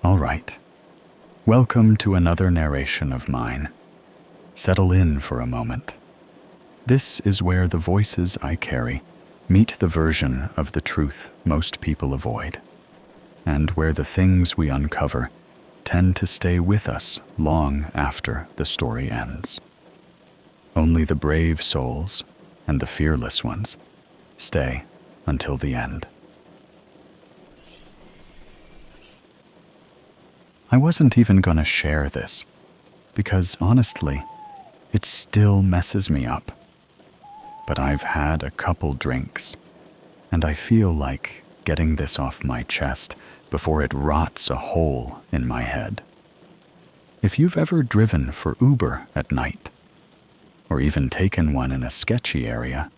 All right. Welcome to another narration of mine. Settle in for a moment. This is where the voices I carry meet the version of the truth most people avoid, and where the things we uncover tend to stay with us long after the story ends. Only the brave souls and the fearless ones stay until the end. I wasn't even gonna share this, because honestly, it still messes me up. But I've had a couple drinks, and I feel like getting this off my chest before it rots a hole in my head. If you've ever driven for Uber at night, or even taken one in a sketchy area,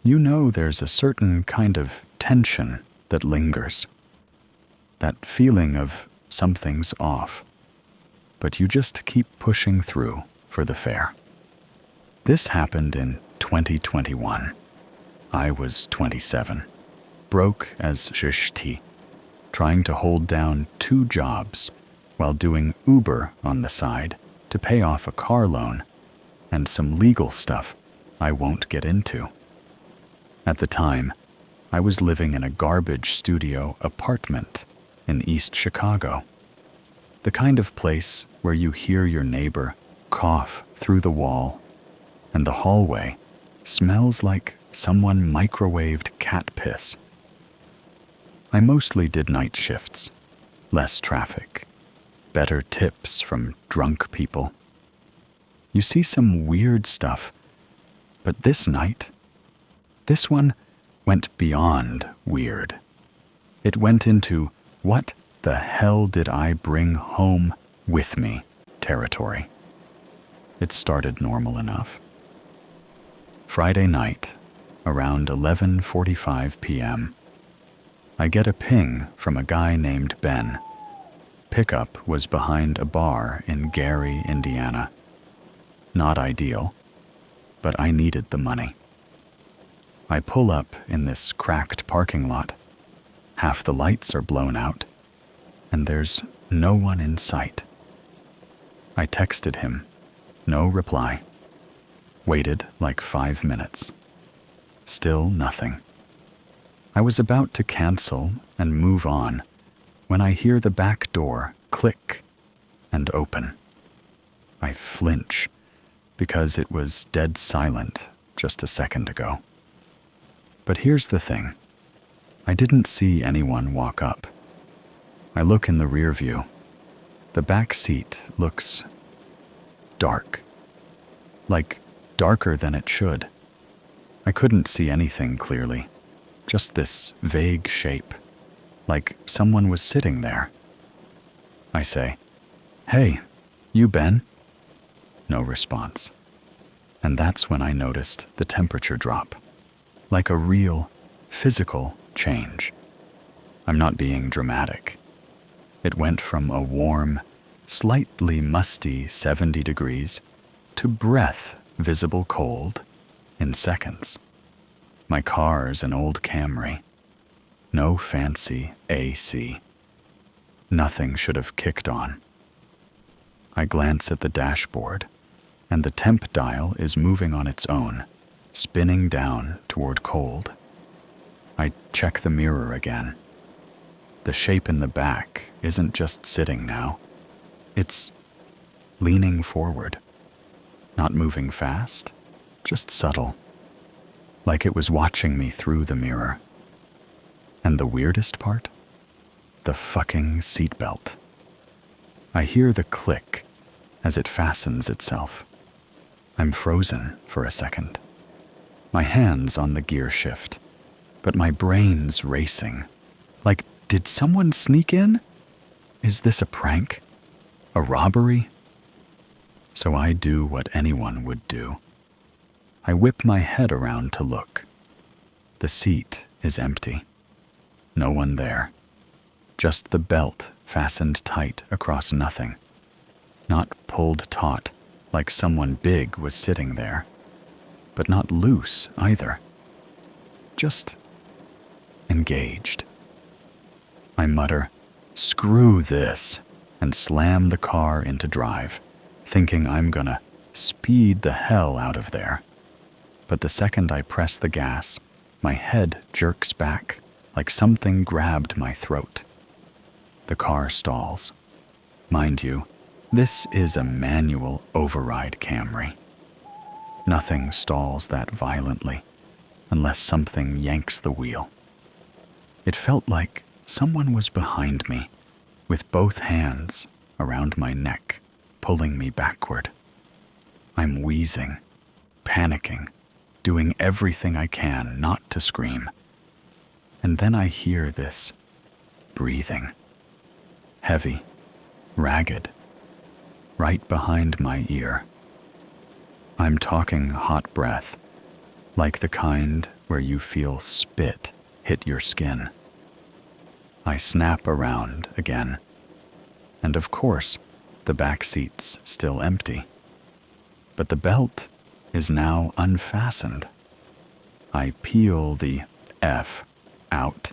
you know there's a certain kind of tension that lingers. That feeling of something's off, but you just keep pushing through for the fare. This happened in 2021. I was 27, broke as shishti, trying to hold down 2 jobs while doing Uber on the side to pay off a car loan and some legal stuff I won't get into. At the time, I was living in a garbage studio apartment in East Chicago, the kind of place where you hear your neighbor cough through the wall and the hallway smells like someone microwaved cat piss. I mostly did night shifts, less traffic, better tips from drunk people. You see some weird stuff, but this night, this one went beyond weird. It went into what the hell did I bring home with me territory. It started normal enough. Friday night, around 11:45 p.m., I get a ping from a guy named Ben. Pickup was behind a bar in Gary, Indiana. Not ideal, but I needed the money. I pull up in this cracked parking lot. Half the lights are blown out, and there's no one in sight. I texted him, no reply. Waited like 5 minutes. Still nothing. I was about to cancel and move on when I hear the back door click and open. I flinch because it was dead silent just a second ago. But here's the thing. I didn't see anyone walk up. I look in the rear view. The back seat looks dark. Like darker than it should. I couldn't see anything clearly. Just this vague shape. Like someone was sitting there. I say, "Hey, you Ben?" No response. And that's when I noticed the temperature drop. Like a real, physical change. I'm not being dramatic. It went from a warm, slightly musty 70 degrees to breath visible cold in seconds. My car's an old Camry. No fancy AC. Nothing should have kicked on. I glance at the dashboard, and the temp dial is moving on its own, spinning down toward cold. I check the mirror again. The shape in the back isn't just sitting now. It's leaning forward. Not moving fast, just subtle. Like it was watching me through the mirror. And the weirdest part? The fucking seatbelt. I hear the click as it fastens itself. I'm frozen for a second. My hands on the gear shift, but my brain's racing. Like, did someone sneak in? Is this a prank? A robbery? So I do what anyone would do. I whip my head around to look. The seat is empty. No one there. Just the belt fastened tight across nothing. Not pulled taut like someone big was sitting there. But not loose either. Just engaged. I mutter, "Screw this," and slam the car into drive, thinking I'm gonna speed the hell out of there. But the second I press the gas, my head jerks back like something grabbed my throat. The car stalls. Mind you, this is a manual override Camry. Nothing stalls that violently unless something yanks the wheel. It felt like someone was behind me with both hands around my neck, pulling me backward. I'm wheezing, panicking, doing everything I can not to scream. And then I hear this breathing. Heavy, ragged, right behind my ear. I'm talking hot breath, like the kind where you feel spit hit your skin. I snap around again, and of course, the back seat's still empty. But the belt is now unfastened. I peel the F out,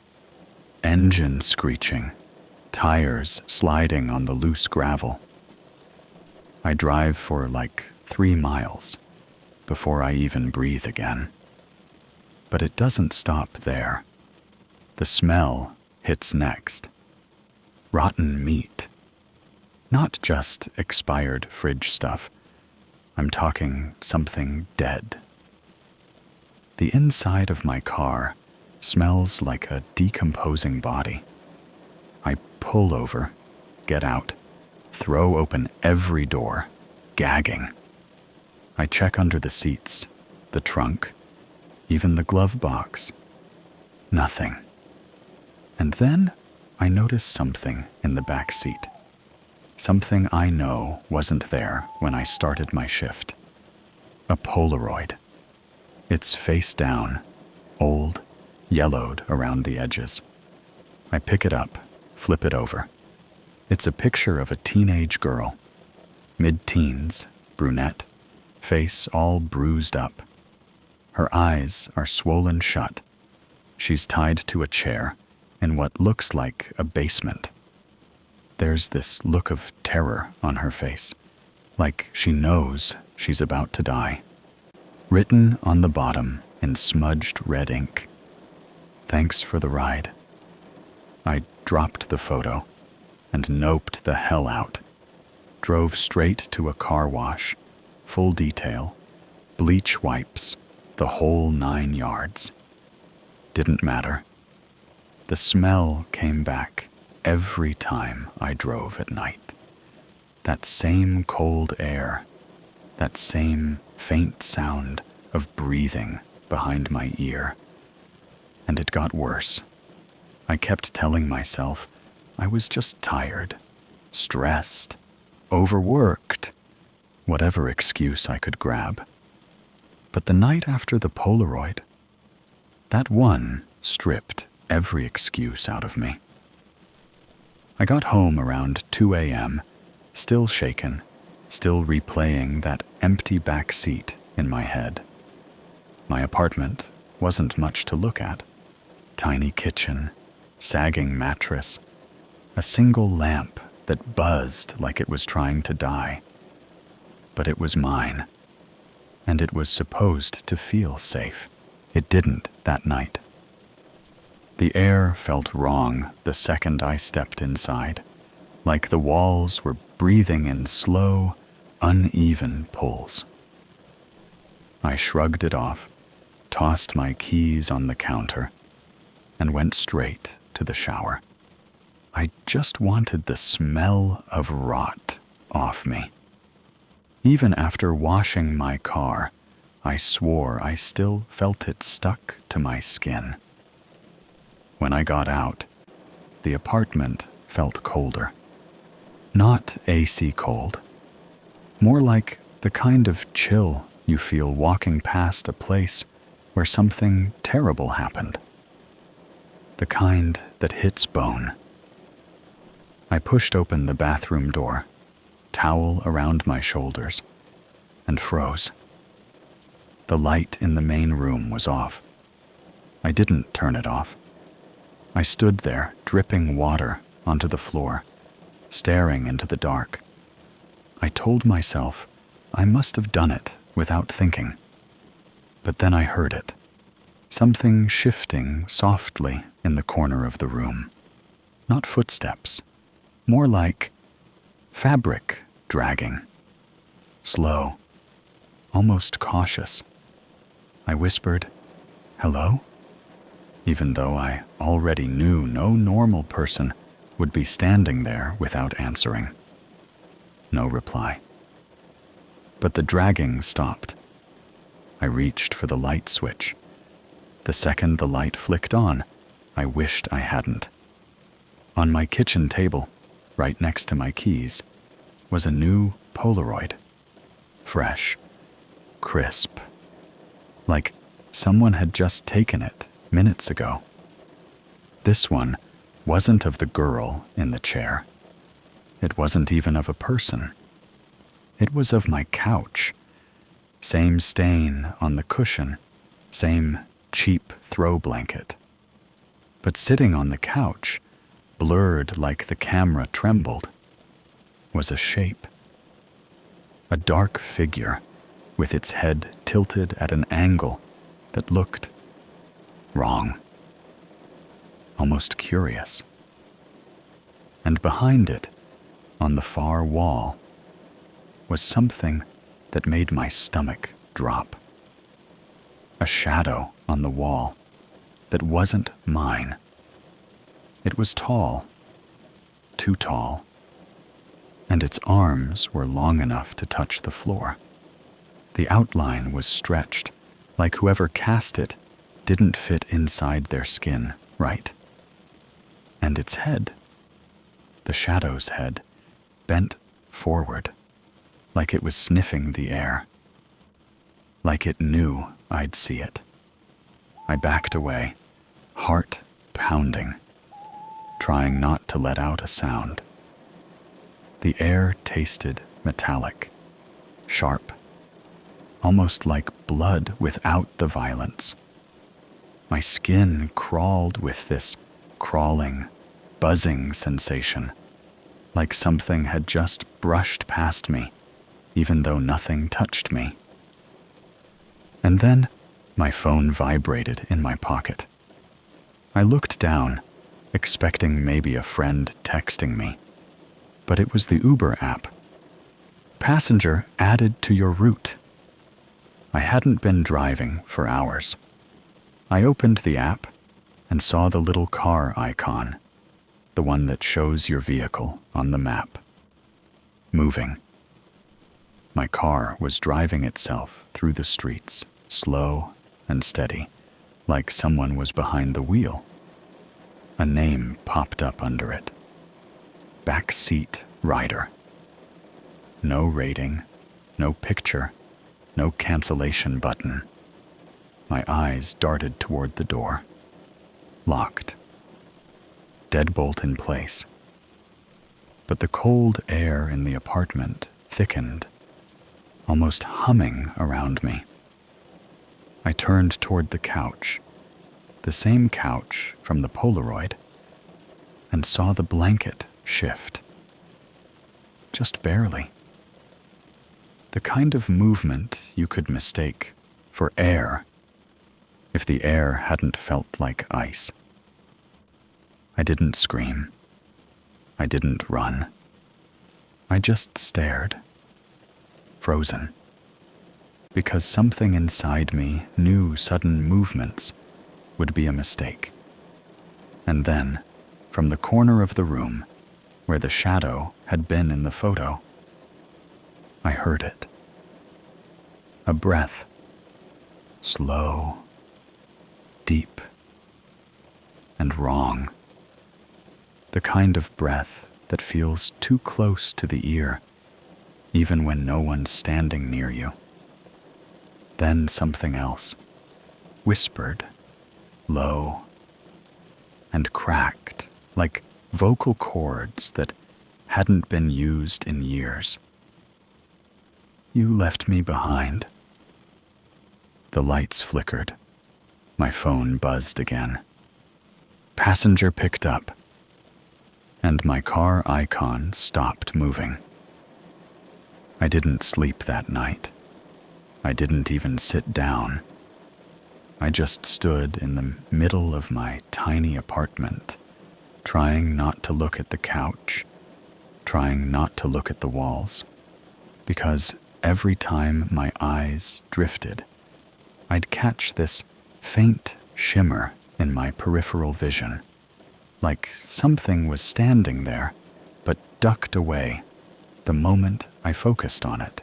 engine screeching, tires sliding on the loose gravel. I drive for like 3 miles before I even breathe again. But it doesn't stop there. The smell hits next. Rotten meat. Not just expired fridge stuff. I'm talking something dead. The inside of my car smells like a decomposing body. I pull over, get out, throw open every door, gagging. I check under the seats, the trunk, even the glove box. Nothing. And then I notice something in the back seat. Something I know wasn't there when I started my shift. A Polaroid. It's face down, old, yellowed around the edges. I pick it up, flip it over. It's a picture of a teenage girl. Mid-teens, brunette, face all bruised up. Her eyes are swollen shut. She's tied to a chair in what looks like a basement. There's this look of terror on her face, like she knows she's about to die. Written on the bottom in smudged red ink, "Thanks for the ride." I dropped the photo and noped the hell out. Drove straight to a car wash, full detail, bleach wipes, the whole 9 yards. Didn't matter. The smell came back every time I drove at night. That same cold air, that same faint sound of breathing behind my ear. And it got worse. I kept telling myself I was just tired, stressed, overworked, whatever excuse I could grab. But the night after the Polaroid, that one stripped every excuse out of me. I got home around 2 a.m., still shaken, still replaying that empty back seat in my head. My apartment wasn't much to look at. Tiny kitchen, sagging mattress, a single lamp that buzzed like it was trying to die. But it was mine, and it was supposed to feel safe. It didn't that night. The air felt wrong the second I stepped inside, like the walls were breathing in slow, uneven pulls. I shrugged it off, tossed my keys on the counter, and went straight to the shower. I just wanted the smell of rot off me. Even after washing my car, I swore I still felt it stuck to my skin. When I got out, the apartment felt colder. Not AC cold. More like the kind of chill you feel walking past a place where something terrible happened. The kind that hits bone. I pushed open the bathroom door, towel around my shoulders, and froze. The light in the main room was off. I didn't turn it off. I stood there, dripping water onto the floor, staring into the dark. I told myself I must have done it without thinking. But then I heard it, something shifting softly in the corner of the room. Not footsteps, more like fabric dragging. Slow, almost cautious. I whispered, "Hello?" Even though I already knew no normal person would be standing there without answering. No reply. But the dragging stopped. I reached for the light switch. The second the light flicked on, I wished I hadn't. On my kitchen table, right next to my keys, was a new Polaroid. Fresh, crisp, like someone had just taken it minutes ago. This one wasn't of the girl in the chair. It wasn't even of a person. It was of my couch. Same stain on the cushion, same cheap throw blanket. But sitting on the couch, blurred like the camera trembled, was a shape. A dark figure with its head tilted at an angle that looked wrong, almost curious. And behind it, on the far wall, was something that made my stomach drop. A shadow on the wall that wasn't mine. It was tall, too tall, and its arms were long enough to touch the floor. The outline was stretched, like whoever cast it didn't fit inside their skin right. And its head, the shadow's head, bent forward, like it was sniffing the air. Like it knew I'd see it. I backed away, heart pounding, trying not to let out a sound. The air tasted metallic, sharp, almost like blood without the violence. My skin crawled with this crawling, buzzing sensation, like something had just brushed past me, even though nothing touched me. And then my phone vibrated in my pocket. I looked down, expecting maybe a friend texting me, but it was the Uber app. Passenger added to your route. I hadn't been driving for hours. I opened the app and saw the little car icon, the one that shows your vehicle on the map. Moving. My car was driving itself through the streets, slow and steady, like someone was behind the wheel. A name popped up under it. Backseat rider. No rating, no picture, no cancellation button. My eyes darted toward the door. Locked. Deadbolt in place. But the cold air in the apartment thickened, almost humming around me. I turned toward the couch, the same couch from the Polaroid, and saw the blanket shift. Just barely. The kind of movement you could mistake for air if the air hadn't felt like ice. I didn't scream. I didn't run. I just stared, frozen, because something inside me knew sudden movements would be a mistake. And then, from the corner of the room, where the shadow had been in the photo, I heard it. A breath, slow, deep, and wrong. The kind of breath that feels too close to the ear, even when no one's standing near you. Then something else, whispered, low, and cracked like vocal cords that hadn't been used in years. You left me behind. The lights flickered. My phone buzzed again. Passenger picked up, and my car icon stopped moving. I didn't sleep that night. I didn't even sit down. I just stood in the middle of my tiny apartment, trying not to look at the couch, trying not to look at the walls, because every time my eyes drifted, I'd catch this faint shimmer in my peripheral vision, like something was standing there, but ducked away the moment I focused on it.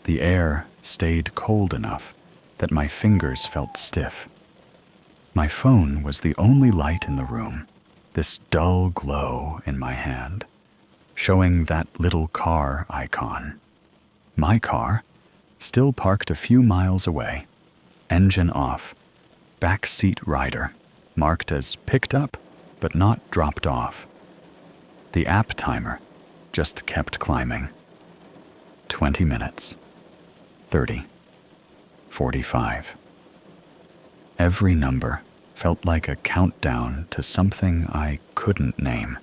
The air stayed cold enough that my fingers felt stiff. My phone was the only light in the room, this dull glow in my hand, showing that little car icon. My car, still parked a few miles away, engine off, backseat rider, marked as picked up but not dropped off. The app timer just kept climbing. 20 minutes, 30, 45. Every number felt like a countdown to something I couldn't name.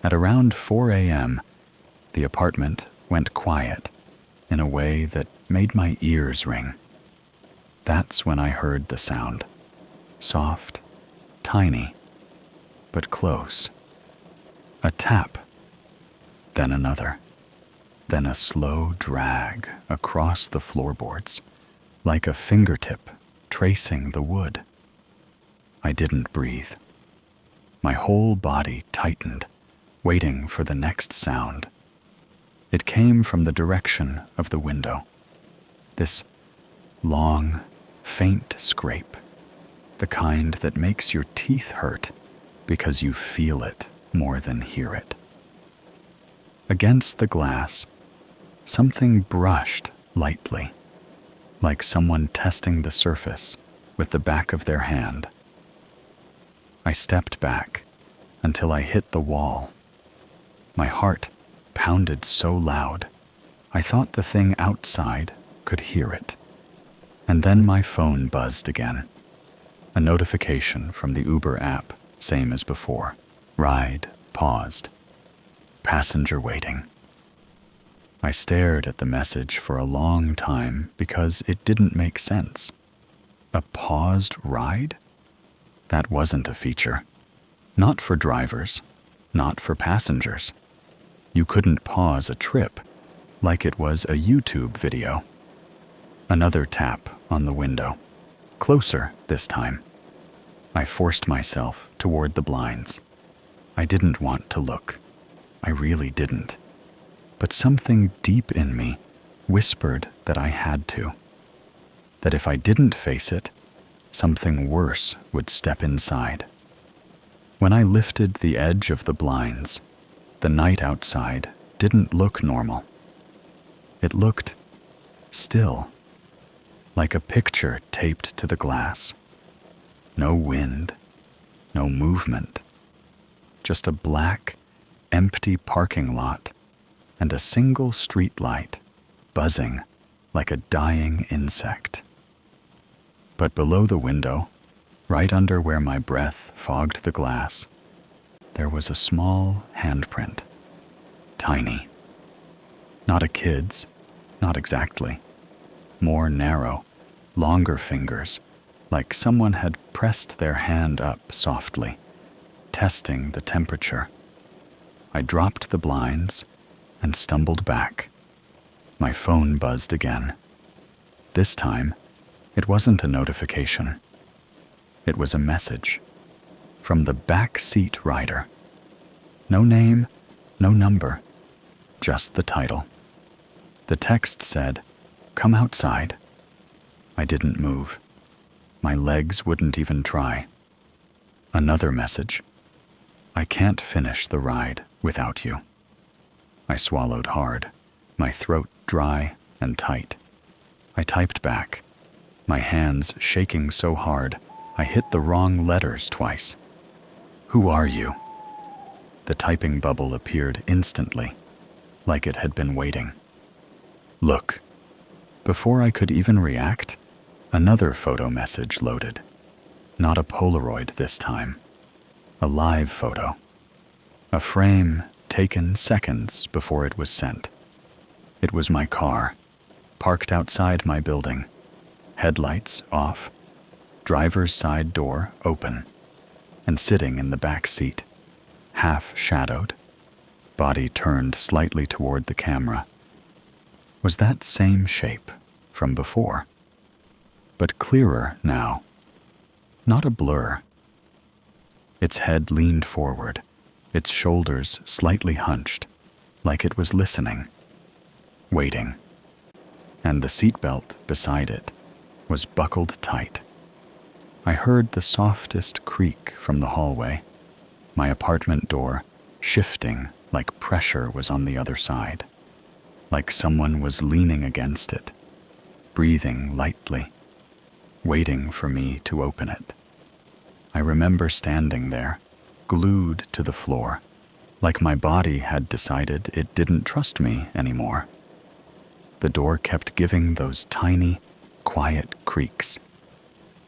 At around 4 a.m., the apartment went quiet in a way that made my ears ring. That's when I heard the sound. Soft, tiny, but close. A tap, then another, then a slow drag across the floorboards, like a fingertip tracing the wood. I didn't breathe. My whole body tightened, waiting for the next sound. It came from the direction of the window. This long, faint scrape, the kind that makes your teeth hurt because you feel it more than hear it. Against the glass, something brushed lightly, like someone testing the surface with the back of their hand. I stepped back until I hit the wall. My heart pounded so loud, I thought the thing outside could hear it. And then my phone buzzed again. A notification from the Uber app, same as before. Ride paused. Passenger waiting. I stared at the message for a long time because it didn't make sense. A paused ride? That wasn't a feature. Not for drivers, not for passengers. You couldn't pause a trip like it was a YouTube video. Another tap on the window. Closer this time. I forced myself toward the blinds. I didn't want to look. I really didn't. But something deep in me whispered that I had to. That if I didn't face it, something worse would step inside. When I lifted the edge of the blinds, the night outside didn't look normal. It looked still, like a picture taped to the glass. No wind, no movement, just a black, empty parking lot and a single street light buzzing like a dying insect. But below the window, right under where my breath fogged the glass, there was a small handprint. Tiny. Not a kid's, not exactly. More narrow, longer fingers, like someone had pressed their hand up softly, testing the temperature. I dropped the blinds and stumbled back. My phone buzzed again. This time, it wasn't a notification. It was a message from the backseat rider. No name, no number, just the title. The text said, "Come outside." I didn't move. My legs wouldn't even try. Another message. "I can't finish the ride without you." I swallowed hard, my throat dry and tight. I typed back, my hands shaking so hard I hit the wrong letters twice. "Who are you?" The typing bubble appeared instantly, like it had been waiting. "Look." Before I could even react, another photo message loaded. Not a Polaroid this time. A live photo. A frame taken seconds before it was sent. It was my car, parked outside my building, headlights off, driver's side door open, and sitting in the back seat, half shadowed, body turned slightly toward the camera. Was that same shape from before, but clearer now, not a blur. Its head leaned forward, its shoulders slightly hunched, like it was listening, waiting, and the seatbelt beside it was buckled tight. I heard the softest creak from the hallway, my apartment door shifting like pressure was on the other side, like someone was leaning against it, breathing lightly, waiting for me to open it. I remember standing there, glued to the floor, like my body had decided it didn't trust me anymore. The door kept giving those tiny, quiet creaks,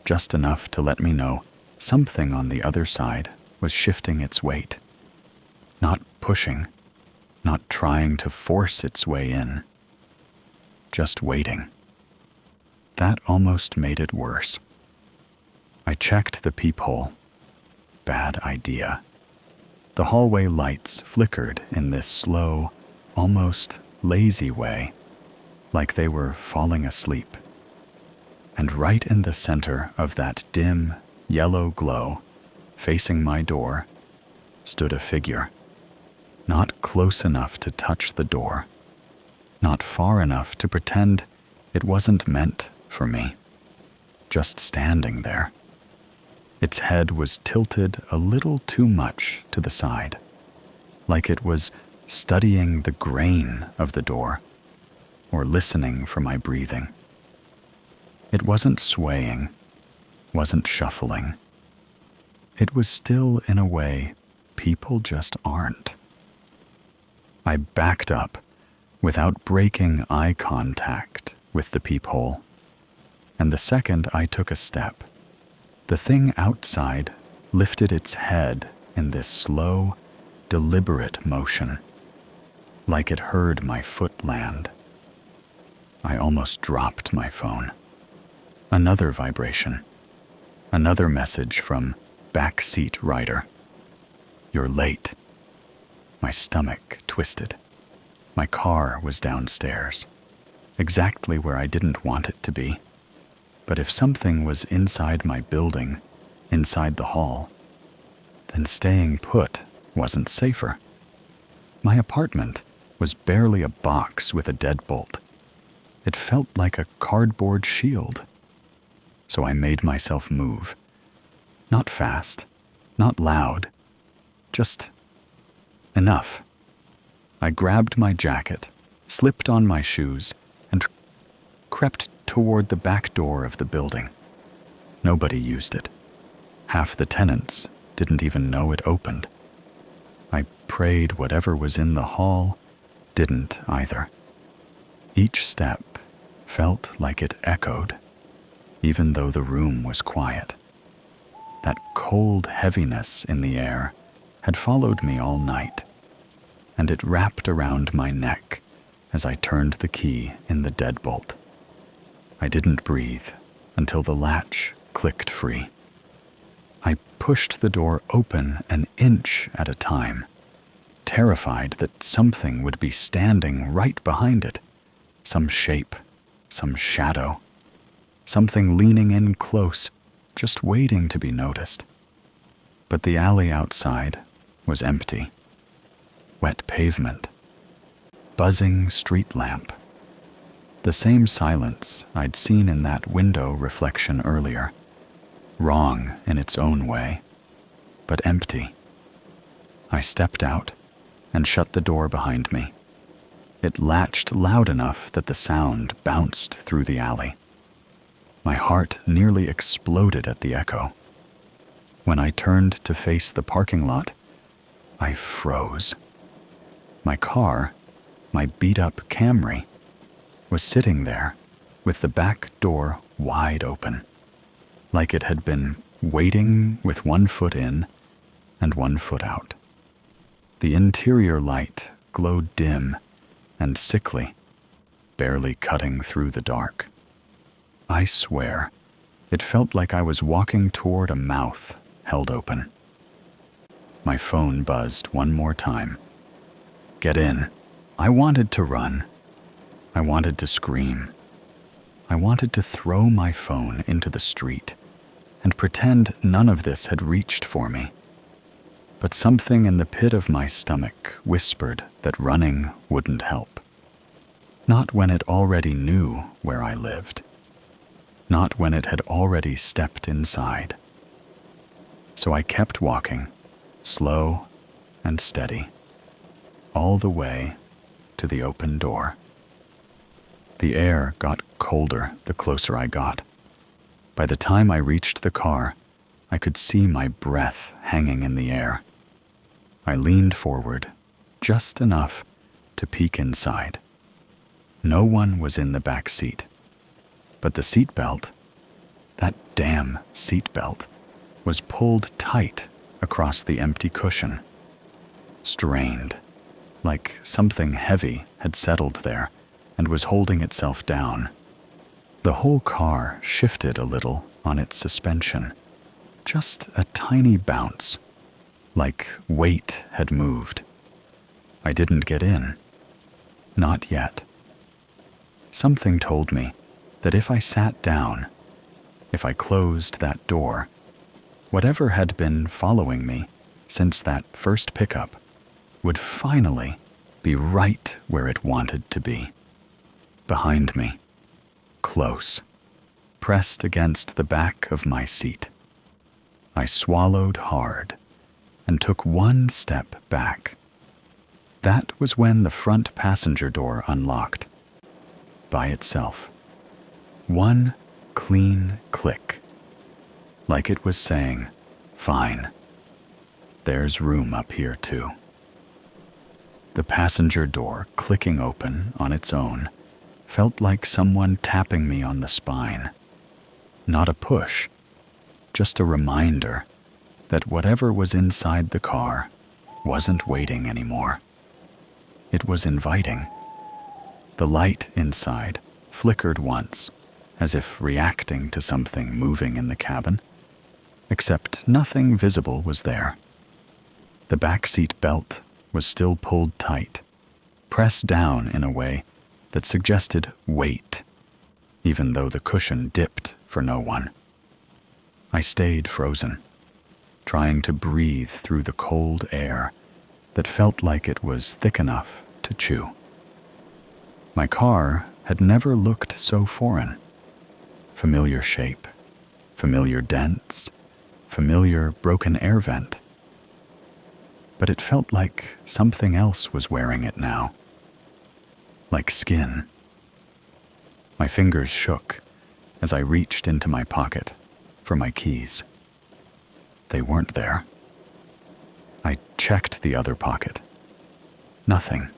just enough to let me know something on the other side was shifting its weight, not pushing, not trying to force its way in, just waiting. That almost made it worse. I checked the peephole. Bad idea. The hallway lights flickered in this slow, almost lazy way, like they were falling asleep. And right in the center of that dim, yellow glow, facing my door, stood a figure. Not close enough to touch the door, not far enough to pretend it wasn't meant for me, just standing there. Its head was tilted a little too much to the side, like it was studying the grain of the door or listening for my breathing. It wasn't swaying, wasn't shuffling. It was still in a way people just aren't. I backed up without breaking eye contact with the peephole, and the second I took a step, the thing outside lifted its head in this slow, deliberate motion, like it heard my foot land. I almost dropped my phone. Another vibration. Another message from backseat rider. You're late. My stomach twisted. My car was downstairs, exactly where I didn't want it to be. But if something was inside my building, inside the hall, then staying put wasn't safer. My apartment was barely a box with a deadbolt. It felt like a cardboard shield. So I made myself move. Not fast, not loud, just enough. I grabbed my jacket, slipped on my shoes, and crept toward the back door of the building. Nobody used it. Half the tenants didn't even know it opened. I prayed whatever was in the hall didn't either. Each step felt like it echoed, even though the room was quiet. That cold heaviness in the air had followed me all night, and it wrapped around my neck as I turned the key in the deadbolt. I didn't breathe until the latch clicked free. I pushed the door open an inch at a time, terrified that something would be standing right behind it, some shape, some shadow, something leaning in close, just waiting to be noticed. But the alley outside was empty. Wet pavement, buzzing street lamp. The same silence I'd seen in that window reflection earlier, wrong in its own way, but empty. I stepped out and shut the door behind me. It latched loud enough that the sound bounced through the alley. My heart nearly exploded at the echo. When I turned to face the parking lot, I froze. My car, my beat-up Camry, was sitting there with the back door wide open, like it had been waiting with one foot in and one foot out. The interior light glowed dim and sickly, barely cutting through the dark. I swear, it felt like I was walking toward a mouth held open. My phone buzzed one more time. Get in. I wanted to run. I wanted to scream. I wanted to throw my phone into the street and pretend none of this had reached for me. But something in the pit of my stomach whispered that running wouldn't help. Not when it already knew where I lived. Not when it had already stepped inside. So I kept walking, slow and steady, all the way to the open door. The air got colder the closer I got. By the time I reached the car, I could see my breath hanging in the air. I leaned forward, just enough to peek inside. No one was in the back seat, but the seatbelt, that damn seatbelt, was pulled tight across the empty cushion. Strained, like something heavy had settled there and was holding itself down. The whole car shifted a little on its suspension, just a tiny bounce, like weight had moved. I didn't get in. Not yet. Something told me that if I sat down, if I closed that door, whatever had been following me since that first pickup would finally be right where it wanted to be. Behind me, close, pressed against the back of my seat. I swallowed hard and took one step back. That was when the front passenger door unlocked. By itself. One clean click. Like it was saying, fine. There's room up here too. The passenger door clicking open on its own felt like someone tapping me on the spine. Not a push, just a reminder that whatever was inside the car wasn't waiting anymore. It was inviting. The light inside flickered once, as if reacting to something moving in the cabin, except nothing visible was there. The backseat belt was still pulled tight, pressed down in a way that suggested weight, even though the cushion dipped for no one. I stayed frozen, trying to breathe through the cold air that felt like it was thick enough to chew. My car had never looked so foreign. Familiar shape, familiar dents, familiar broken air vent. But it felt like something else was wearing it now. Like skin. My fingers shook as I reached into my pocket for my keys. They weren't there. I checked the other pocket. Nothing.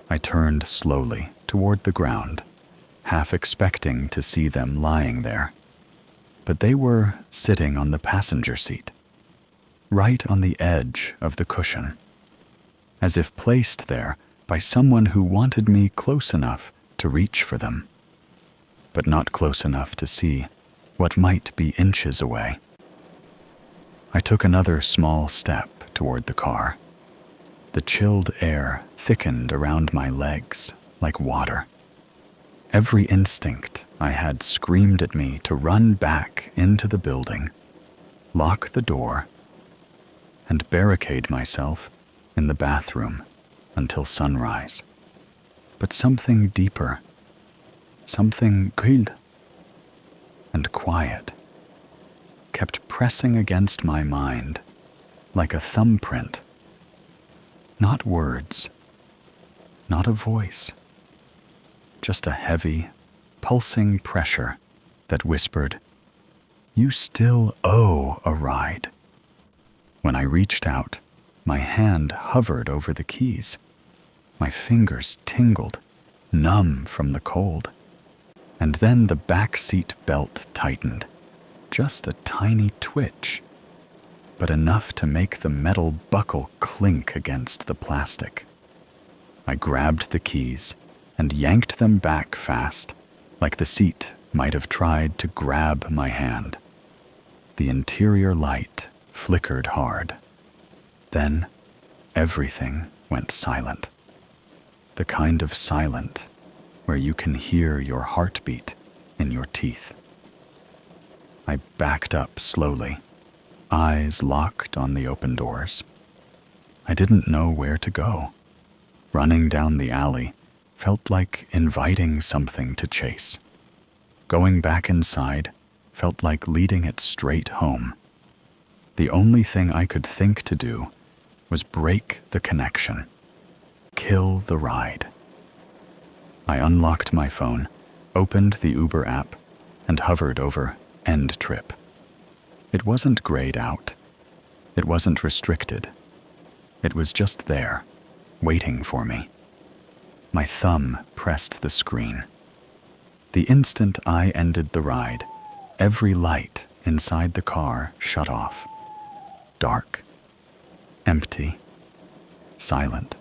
I turned slowly toward the ground, half expecting to see them lying there. But they were sitting on the passenger seat, right on the edge of the cushion, as if placed there by someone who wanted me close enough to reach for them, but not close enough to see what might be inches away. I took another small step toward the car. The chilled air thickened around my legs like water. Every instinct I had screamed at me to run back into the building, lock the door, and barricade myself in the bathroom until sunrise. But something deeper, something cold and quiet, kept pressing against my mind like a thumbprint. Not words, not a voice, just a heavy, pulsing pressure that whispered, "You still owe a ride." When I reached out, my hand hovered over the keys. My fingers tingled, numb from the cold. And then the back seat belt tightened, just a tiny twitch, but enough to make the metal buckle clink against the plastic. I grabbed the keys and yanked them back fast, like the seat might have tried to grab my hand. The interior light flickered hard. Then everything went silent. The kind of silent where you can hear your heartbeat in your teeth. I backed up slowly, eyes locked on the open doors. I didn't know where to go. Running down the alley felt like inviting something to chase. Going back inside felt like leading it straight home. The only thing I could think to do was break the connection, kill the ride. I unlocked my phone, opened the Uber app, and hovered over End Trip. It wasn't grayed out. It wasn't restricted. It was just there, waiting for me. My thumb pressed the screen. The instant I ended the ride, every light inside the car shut off. Dark, empty, silent.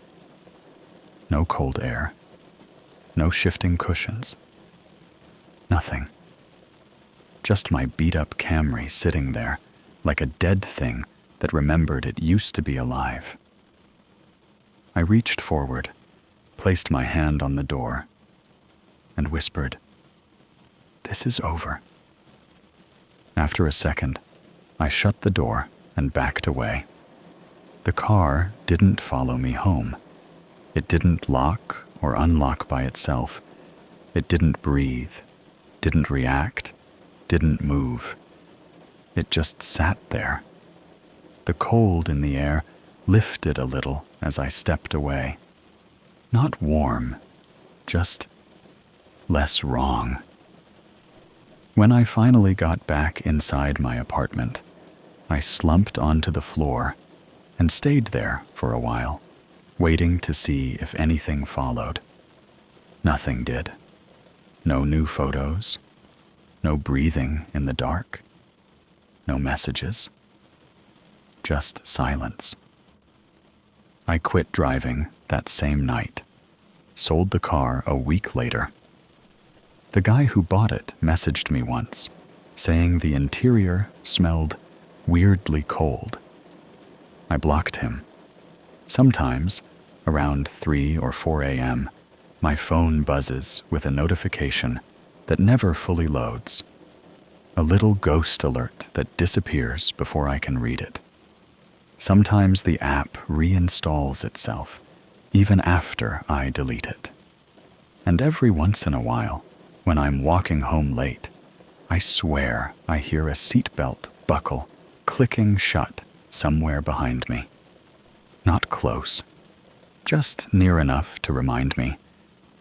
No cold air. No shifting cushions. Nothing. Just my beat-up Camry sitting there, like a dead thing that remembered it used to be alive. I reached forward, placed my hand on the door, and whispered, "This is over." After a second, I shut the door and backed away. The car didn't follow me home. It didn't lock or unlock by itself. It didn't breathe, didn't react, didn't move. It just sat there. The cold in the air lifted a little as I stepped away. Not warm, just less wrong. When I finally got back inside my apartment, I slumped onto the floor and stayed there for a while, waiting to see if anything followed. Nothing did. No new photos, no breathing in the dark, no messages, just silence. I quit driving that same night, sold the car a week later. The guy who bought it messaged me once, saying the interior smelled weirdly cold. I blocked him. Sometimes, around 3 or 4 a.m., my phone buzzes with a notification that never fully loads. A little ghost alert that disappears before I can read it. Sometimes the app reinstalls itself, even after I delete it. And every once in a while, when I'm walking home late, I swear I hear a seatbelt buckle clicking shut somewhere behind me. Not close, just near enough to remind me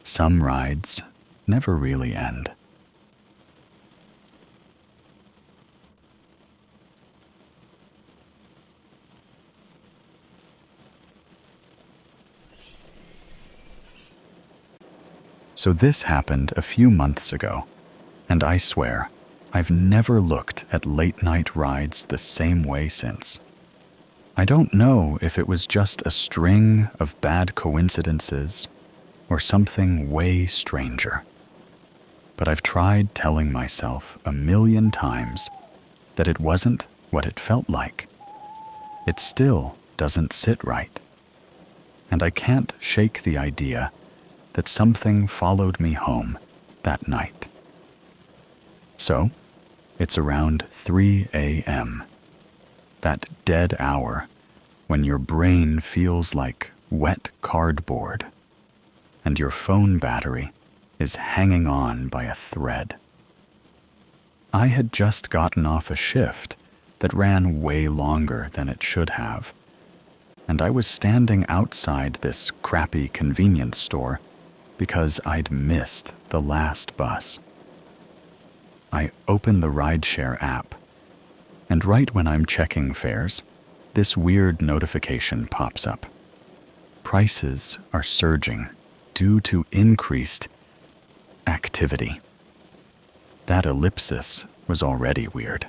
some rides never really end. So this happened a few months ago, and I swear I've never looked at late-night rides the same way since. I don't know if it was just a string of bad coincidences or something way stranger. But I've tried telling myself 1,000,000 times that it wasn't what it felt like. It still doesn't sit right. And I can't shake the idea that something followed me home that night. So, it's around 3 a.m., that dead hour when your brain feels like wet cardboard and your phone battery is hanging on by a thread. I had just gotten off a shift that ran way longer than it should have, and I was standing outside this crappy convenience store because I'd missed the last bus. I open the rideshare app, and right when I'm checking fares, this weird notification pops up. Prices are surging due to increased activity. That ellipsis was already weird.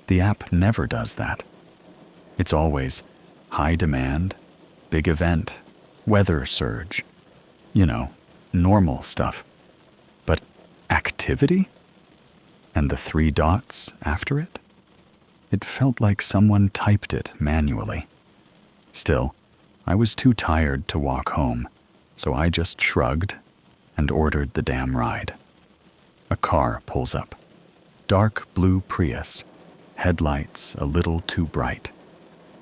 The app never does that. It's always high demand, big event, weather surge. You know, normal stuff. But activity? And the 3 dots after it? It felt like someone typed it manually. Still, I was too tired to walk home, so I just shrugged and ordered the damn ride. A car pulls up. Dark blue Prius, headlights a little too bright,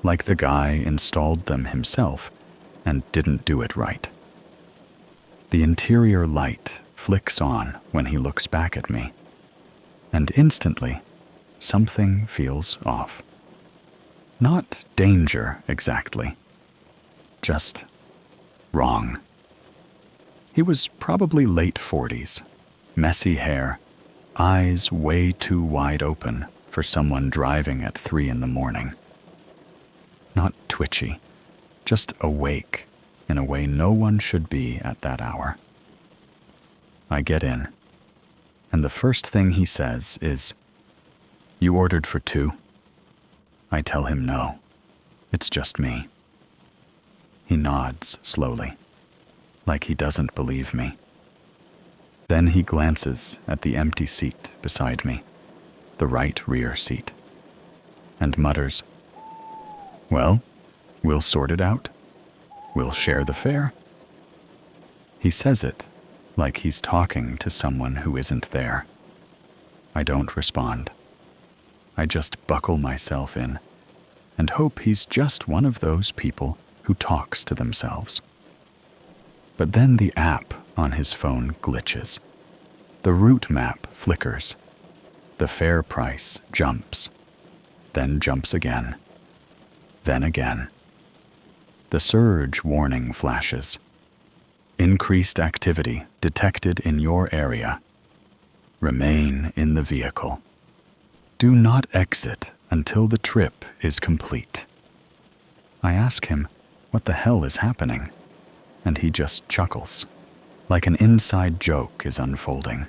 like the guy installed them himself and didn't do it right. The interior light flicks on when he looks back at me, and instantly, something feels off. Not danger exactly, just wrong. He was probably late 40s, messy hair, eyes way too wide open for someone driving at 3 in the morning. Not twitchy, just awake in a way no one should be at that hour. I get in, and the first thing he says is, "You ordered for 2?" I tell him no, it's just me. He nods slowly, like he doesn't believe me. Then he glances at the empty seat beside me, the right rear seat, and mutters, "Well, we'll sort it out. We'll share the fare." He says it like he's talking to someone who isn't there. I don't respond. I just buckle myself in and hope he's just one of those people who talks to themselves. But then the app on his phone glitches. The route map flickers. The fare price jumps, then jumps again, then again. The surge warning flashes. Increased activity detected in your area. Remain in the vehicle. Do not exit until the trip is complete. I ask him what the hell is happening, and he just chuckles, like an inside joke is unfolding.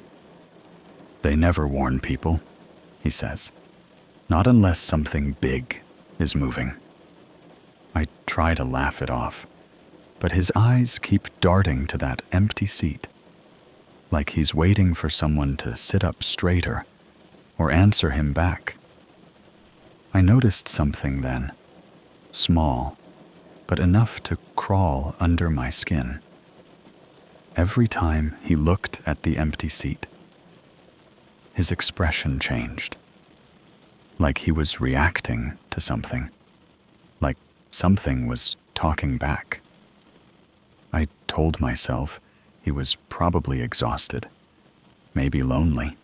"They never warn people," he says. "Not unless something big is moving." I try to laugh it off, but his eyes keep darting to that empty seat, like he's waiting for someone to sit up straighter or answer him back. I noticed something then, small, but enough to crawl under my skin. Every time he looked at the empty seat, his expression changed, like he was reacting to something, like something was talking back. I told myself he was probably exhausted, maybe lonely,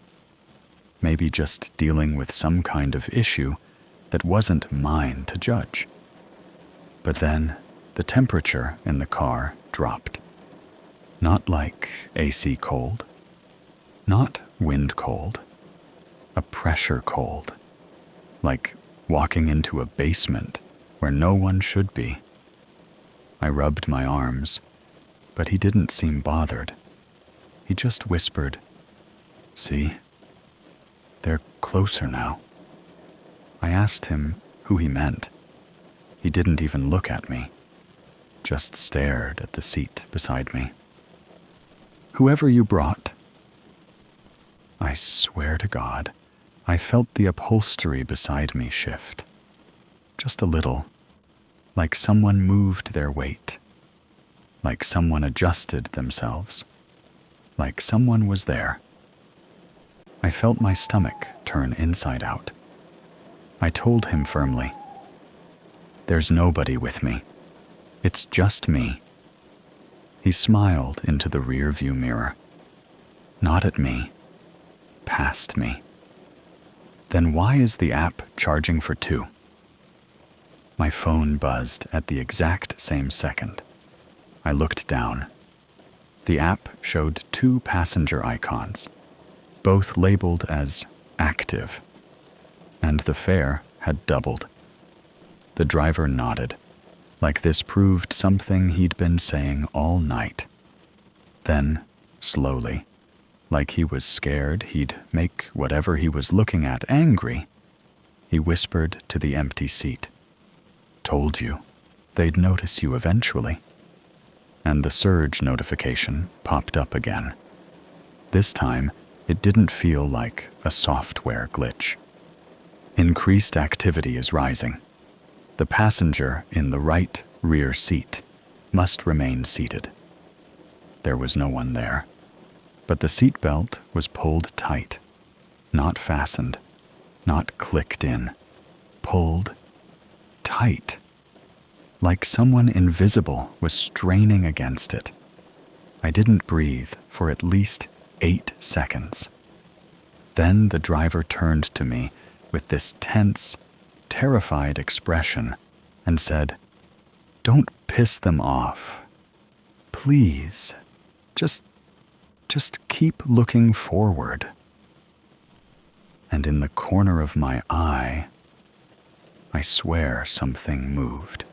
maybe just dealing with some kind of issue that wasn't mine to judge. But then the temperature in the car dropped. Not like AC cold, not wind cold, a pressure cold, like walking into a basement where no one should be. I rubbed my arms, but he didn't seem bothered. He just whispered, "See, they're closer now." I asked him who he meant. He didn't even look at me, just stared at the seat beside me. "Whoever you brought." I swear to God, I felt the upholstery beside me shift. Just a little, like someone moved their weight, like someone adjusted themselves, like someone was there. I felt my stomach turn inside out. I told him firmly, "There's nobody with me. It's just me." He smiled into the rear-view mirror. Not at me, past me. Then why is the app charging for 2? My phone buzzed at the exact same second. I looked down. The app showed 2 passenger icons, both labeled as active, and the fare had doubled. The driver nodded, like this proved something he'd been saying all night. Then, slowly, like he was scared he'd make whatever he was looking at angry, He whispered to the empty seat. "Told you. They'd notice you eventually." And the surge notification popped up again. This time, it didn't feel like a software glitch. Increased activity is rising. The passenger in the right rear seat must remain seated. There was no one there, but the seatbelt was pulled tight, not fastened, not clicked in, pulled tight, like someone invisible was straining against it. I didn't breathe for at least 8 seconds. Then the driver turned to me with this tense, terrified expression and said, "Don't piss them off. Please, just keep looking forward." And in the corner of my eye, I swear something moved.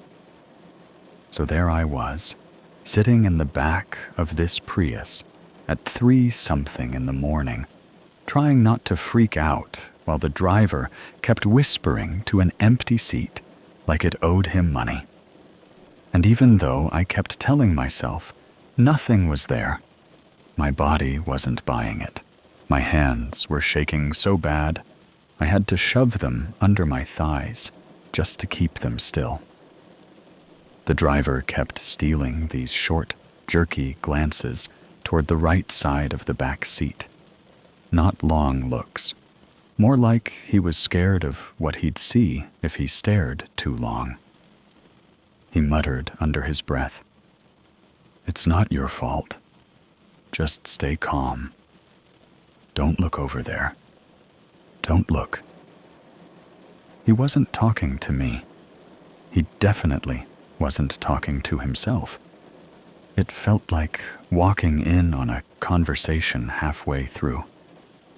So there I was, sitting in the back of this Prius at 3-something in the morning, trying not to freak out while the driver kept whispering to an empty seat like it owed him money. And even though I kept telling myself nothing was there, my body wasn't buying it. My hands were shaking so bad, I had to shove them under my thighs just to keep them still. The driver kept stealing these short, jerky glances toward the right side of the back seat. Not long looks. More like he was scared of what he'd see if he stared too long. He muttered under his breath, "It's not your fault. Just stay calm. Don't look over there. Don't look." He wasn't talking to me. He definitely wasn't talking to himself. It felt like walking in on a conversation halfway through,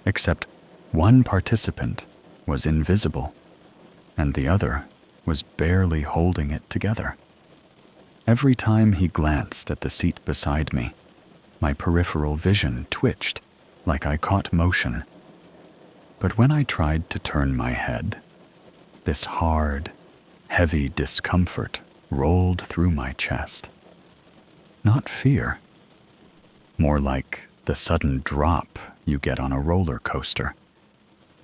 except one participant was invisible, and the other was barely holding it together. Every time he glanced at the seat beside me, my peripheral vision twitched like I caught motion. But when I tried to turn my head, this hard, heavy discomfort rolled through my chest. Not fear, more like the sudden drop you get on a roller coaster,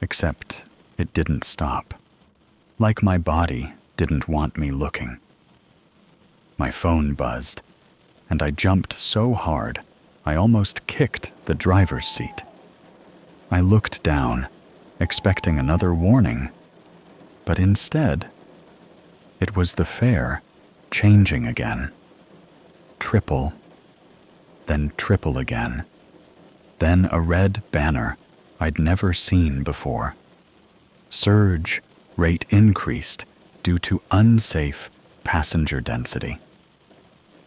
except it didn't stop, like my body didn't want me looking. My phone buzzed, and I jumped so hard I almost kicked the driver's seat. I looked down, expecting another warning, but instead, it was the fare changing again. Triple, then triple again, then a red banner I'd never seen before. Surge rate increased due to unsafe passenger density.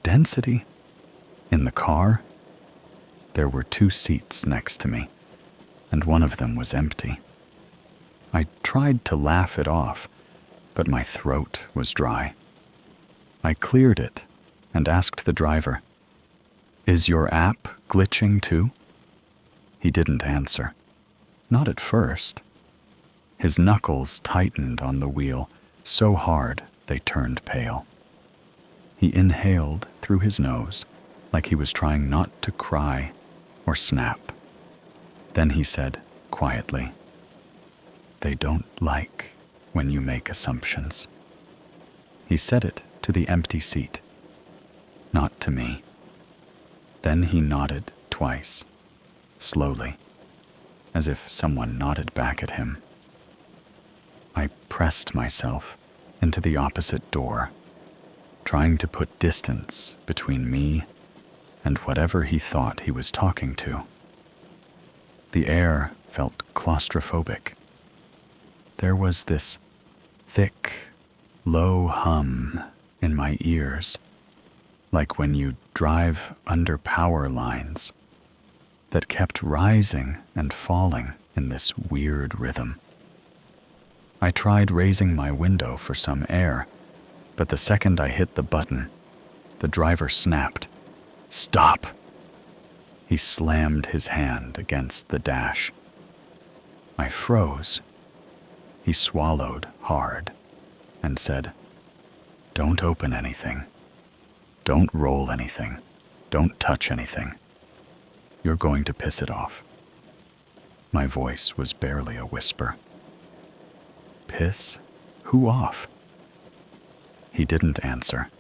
Density? In the car? There were 2 seats next to me, and one of them was empty. I tried to laugh it off, but my throat was dry. I cleared it and asked the driver, "Is your app glitching too?" He didn't answer. Not at first. His knuckles tightened on the wheel so hard they turned pale. He inhaled through his nose like he was trying not to cry or snap. Then he said quietly, "They don't like when you make assumptions." He said it to the empty seat, not to me. Then he nodded twice, slowly, as if someone nodded back at him. I pressed myself into the opposite door, trying to put distance between me and whatever he thought he was talking to. The air felt claustrophobic. There was this thick, low hum in my ears, like when you drive under power lines, that kept rising and falling in this weird rhythm. I tried raising my window for some air, but the second I hit the button, the driver snapped, "Stop!" He slammed his hand against the dash. I froze. He swallowed hard and said, "Don't open anything. Don't roll anything. Don't touch anything. You're going to piss it off." My voice was barely a whisper. Piss? Who off? He didn't answer,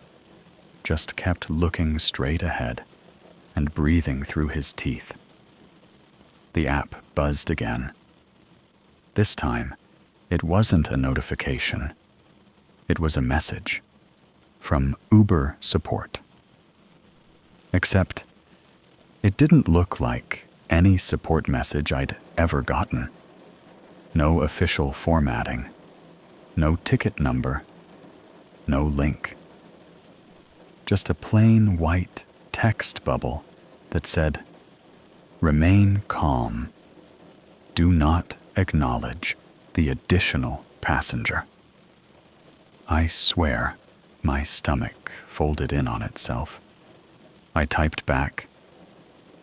just kept looking straight ahead and breathing through his teeth. The app buzzed again. This time, it wasn't a notification. It was a message from Uber support. Except, it didn't look like any support message I'd ever gotten. No official formatting, no ticket number, no link. Just a plain white text bubble that said, "Remain calm. Do not acknowledge the additional passenger." I swear my stomach folded in on itself. I typed back,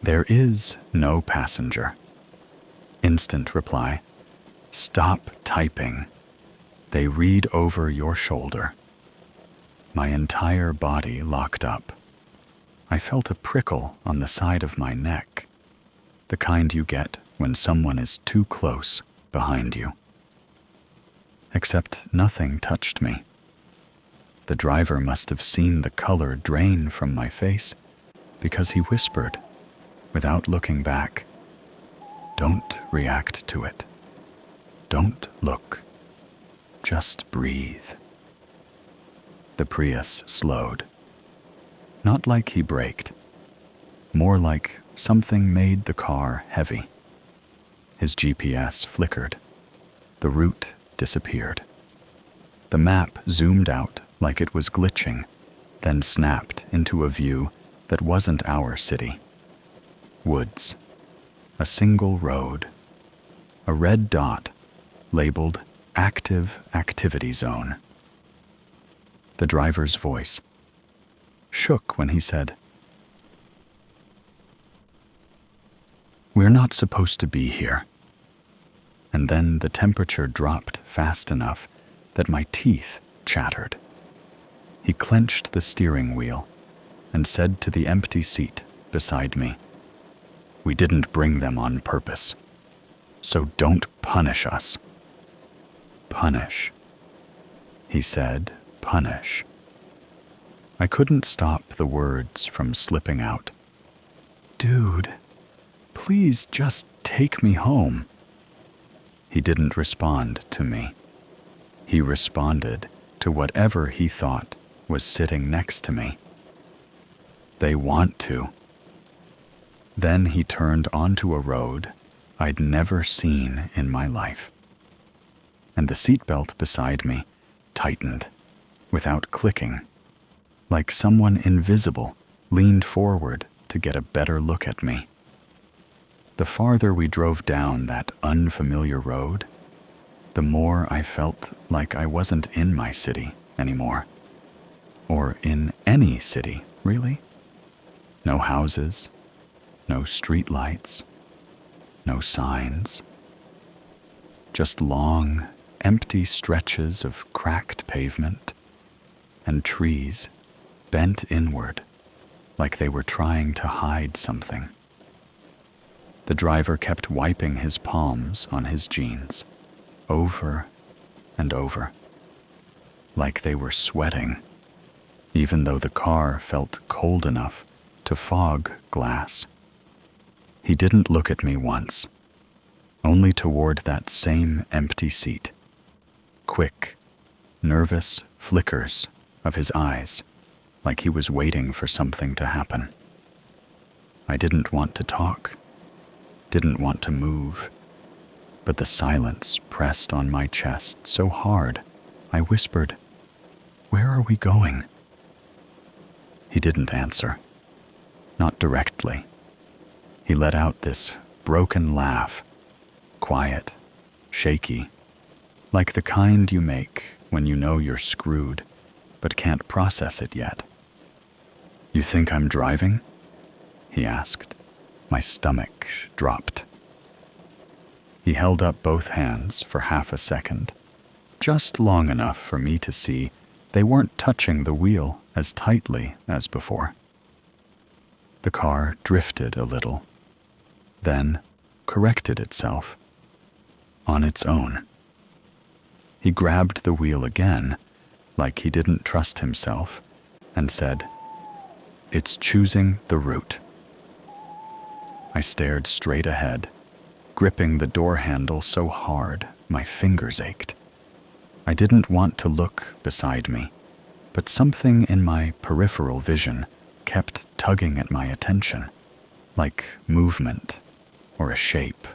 "There is no passenger." Instant reply, "Stop typing. They read over your shoulder." My entire body locked up. I felt a prickle on the side of my neck, the kind you get when someone is too close behind you. Except nothing touched me. The driver must have seen the color drain from my face because he whispered, without looking back, "Don't react to it. Don't look. Just breathe." The Prius slowed. Not like he braked, more like something made the car heavy. His GPS flickered. The route disappeared. The map zoomed out like it was glitching, then snapped into a view that wasn't our city. Woods. A single road. A red dot labeled Active Activity Zone. The driver's voice shook when he said, "We're not supposed to be here." And then the temperature dropped fast enough that my teeth chattered. He clenched the steering wheel and said to the empty seat beside me, "We didn't bring them on purpose, so don't punish us." Punish. He said, "Punish." I couldn't stop the words from slipping out. "Dude, please just take me home." He didn't respond to me. He responded to whatever he thought was sitting next to me. "They want to." Then he turned onto a road I'd never seen in my life. And the seatbelt beside me tightened without clicking, like someone invisible leaned forward to get a better look at me. The farther we drove down that unfamiliar road, the more I felt like I wasn't in my city anymore. Or in any city, really. No houses, no street lights, no signs. Just long, empty stretches of cracked pavement and trees bent inward like they were trying to hide something. The driver kept wiping his palms on his jeans, over and over, like they were sweating, even though the car felt cold enough to fog glass. He didn't look at me once, only toward that same empty seat. Quick, nervous flickers of his eyes, like he was waiting for something to happen. I didn't want to talk, didn't want to move, but the silence pressed on my chest so hard, I whispered, "Where are we going?" He didn't answer, not directly. He let out this broken laugh, quiet, shaky, like the kind you make when you know you're screwed, but can't process it yet. "You think I'm driving?" he asked. My stomach dropped. He held up both hands for half a second, just long enough for me to see they weren't touching the wheel as tightly as before. The car drifted a little, then corrected itself on its own. He grabbed the wheel again, like he didn't trust himself, and said, "It's choosing the route." I stared straight ahead, gripping the door handle so hard my fingers ached. I didn't want to look beside me, but something in my peripheral vision kept tugging at my attention, like movement, or a shape,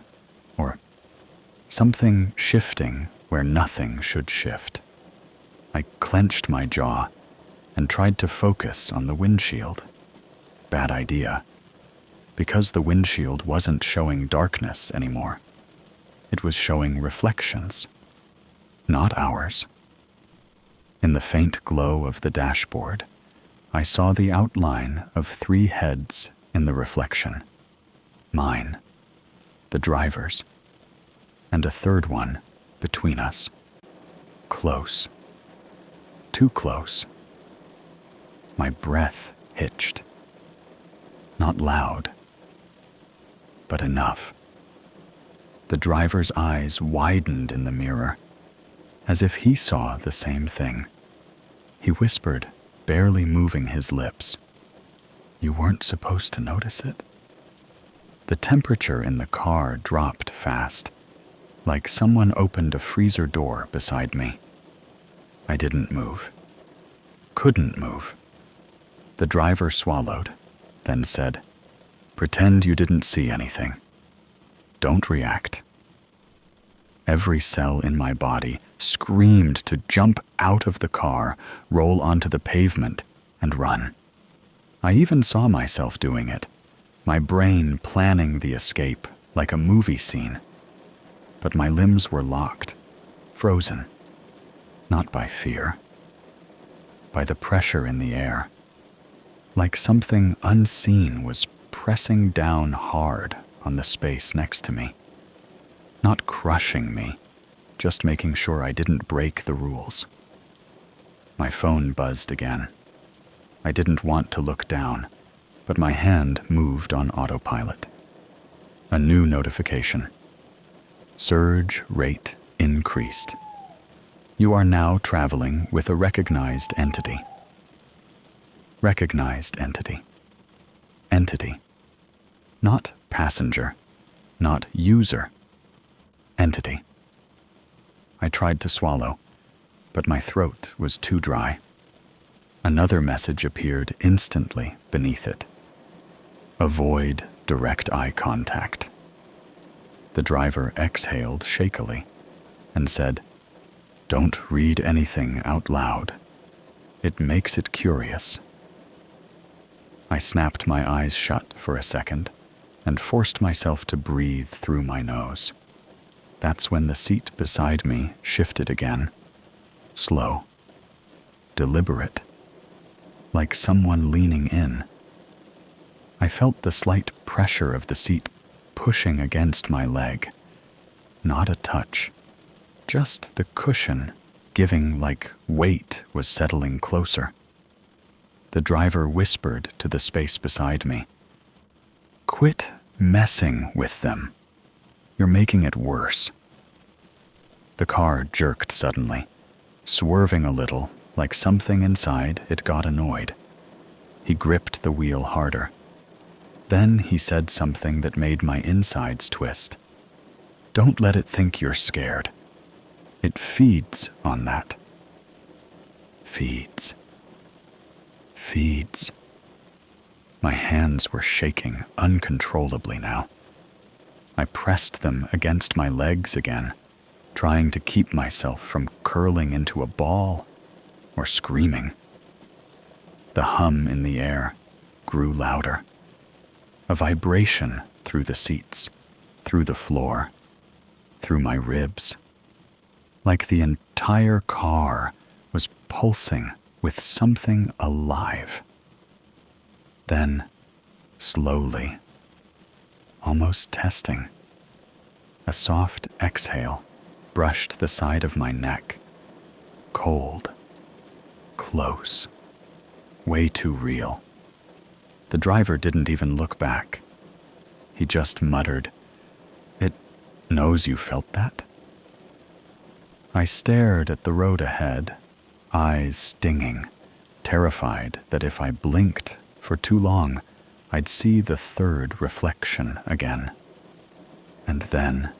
or something shifting where nothing should shift. I clenched my jaw and tried to focus on the windshield. Bad idea, because the windshield wasn't showing darkness anymore. It was showing reflections, not ours. In the faint glow of the dashboard, I saw the outline of 3 heads in the reflection. Mine, the driver's, and a third one between us. Close. Too close. My breath hitched. Not loud, but enough. The driver's eyes widened in the mirror, as if he saw the same thing. He whispered, barely moving his lips, "You weren't supposed to notice it?" The temperature in the car dropped fast, like someone opened a freezer door beside me. I didn't move. Couldn't move. The driver swallowed, then said, "Pretend you didn't see anything. Don't react." Every cell in my body screamed to jump out of the car, roll onto the pavement, and run. I even saw myself doing it, my brain planning the escape like a movie scene. But my limbs were locked, frozen, not by fear, by the pressure in the air, like something unseen was pressing down hard on the space next to me. Not crushing me, just making sure I didn't break the rules. My phone buzzed again. I didn't want to look down, but my hand moved on autopilot. A new notification. Surge rate increased. You are now traveling with a recognized entity. Recognized entity. Entity. Not passenger, not user. Entity. I tried to swallow, but my throat was too dry. Another message appeared instantly beneath it. Avoid direct eye contact. The driver exhaled shakily and said, "Don't read anything out loud. It makes it curious." I snapped my eyes shut for a second and forced myself to breathe through my nose. That's when the seat beside me shifted again. Slow. Deliberate. Like someone leaning in. I felt the slight pressure of the seat pushing against my leg. Not a touch. Just the cushion giving like weight was settling closer. The driver whispered to the space beside me, "Quit messing with them. You're making it worse." The car jerked suddenly, swerving a little, like something inside it got annoyed. He gripped the wheel harder. Then he said something that made my insides twist. "Don't let it think you're scared. It feeds on that." Feeds. Feeds. My hands were shaking uncontrollably now. I pressed them against my legs again, trying to keep myself from curling into a ball or screaming. The hum in the air grew louder. A vibration through the seats, through the floor, through my ribs. Like the entire car was pulsing with something alive. Then, slowly, almost testing, a soft exhale brushed the side of my neck cold, close, way too real. The driver didn't even look back. He just muttered, "It knows you felt that?" I stared at the road ahead, eyes stinging, terrified that if I blinked for too long, I'd see the third reflection again. And then,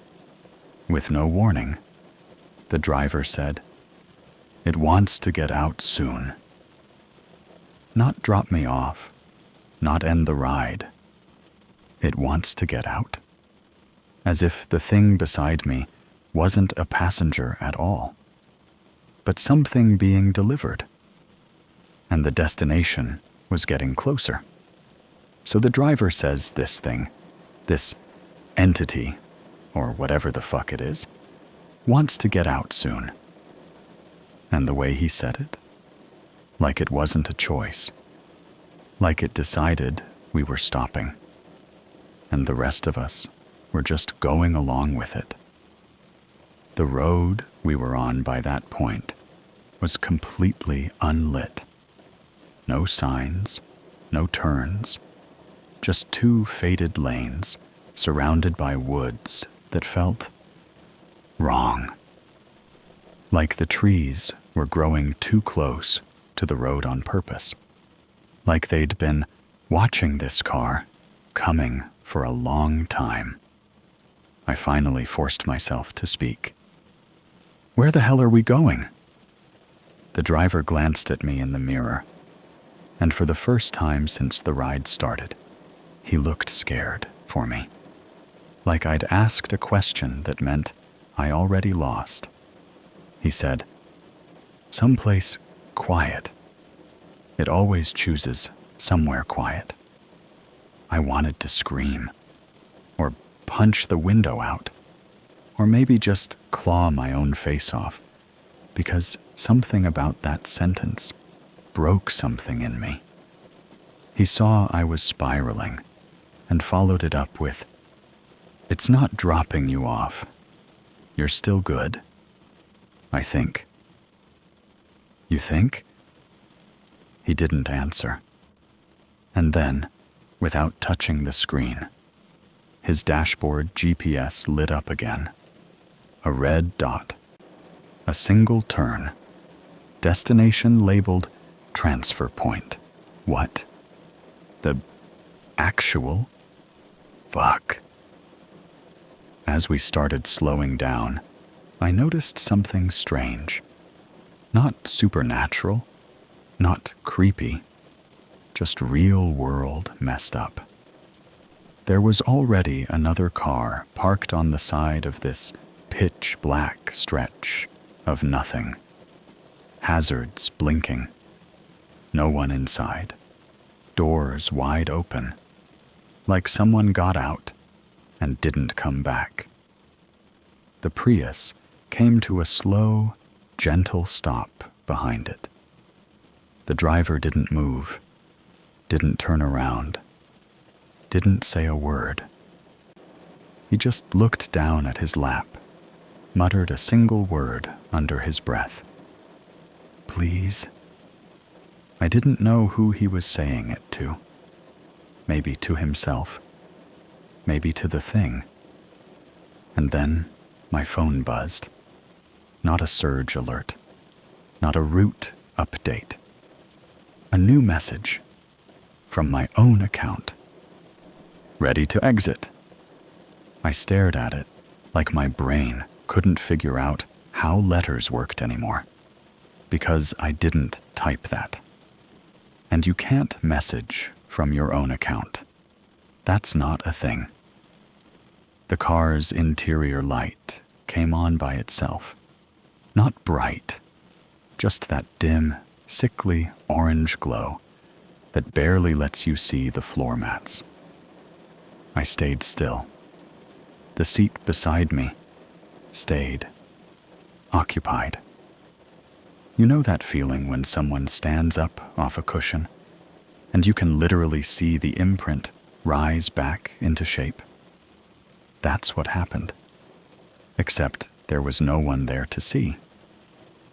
with no warning, the driver said, "It wants to get out soon." Not drop me off, not end the ride. It wants to get out. As if the thing beside me wasn't a passenger at all, but something being delivered. And the destination was getting closer. So the driver says this thing, this entity, or whatever the fuck it is, wants to get out soon. And the way he said it, like it wasn't a choice, like it decided we were stopping, and the rest of us were just going along with it. The road we were on by that point was completely unlit. No signs, no turns, just two faded lanes surrounded by woods that felt wrong. Like the trees were growing too close to the road on purpose. Like they'd been watching this car coming for a long time. I finally forced myself to speak. "Where the hell are we going?" The driver glanced at me in the mirror, and for the first time since the ride started, he looked scared for me. Like I'd asked a question that meant I already lost. He said, "Someplace quiet." It always chooses somewhere quiet. I wanted to scream, or punch the window out, or maybe just claw my own face off, because something about that sentence broke something in me. He saw I was spiraling and followed it up with, "It's not dropping you off. You're still good. I think." "You think?" He didn't answer. And then, without touching the screen, his dashboard GPS lit up again. A red dot. A single turn. Destination labeled transfer point. What? The actual fuck? As we started slowing down, I noticed something strange. Not supernatural, not creepy, just real world messed up. There was already another car parked on the side of this pitch black stretch of nothing. Hazards blinking. No one inside. Doors wide open. Like someone got out and didn't come back. The Prius came to a slow, gentle stop behind it. The driver didn't move, didn't turn around, didn't say a word. He just looked down at his lap, muttered a single word under his breath. "Please?" I didn't know who he was saying it to. Maybe to himself, maybe to the thing. And then my phone buzzed. Not a surge alert, not a route update. A new message from my own account. "Ready to exit." I stared at it like my brain couldn't figure out how letters worked anymore, because I didn't type that. And you can't message from your own account. That's not a thing. The car's interior light came on by itself. Not bright, just that dim, sickly orange glow that barely lets you see the floor mats. I stayed still. The seat beside me stayed occupied. You know that feeling when someone stands up off a cushion and you can literally see the imprint rise back into shape? That's what happened. Except there was no one there to see.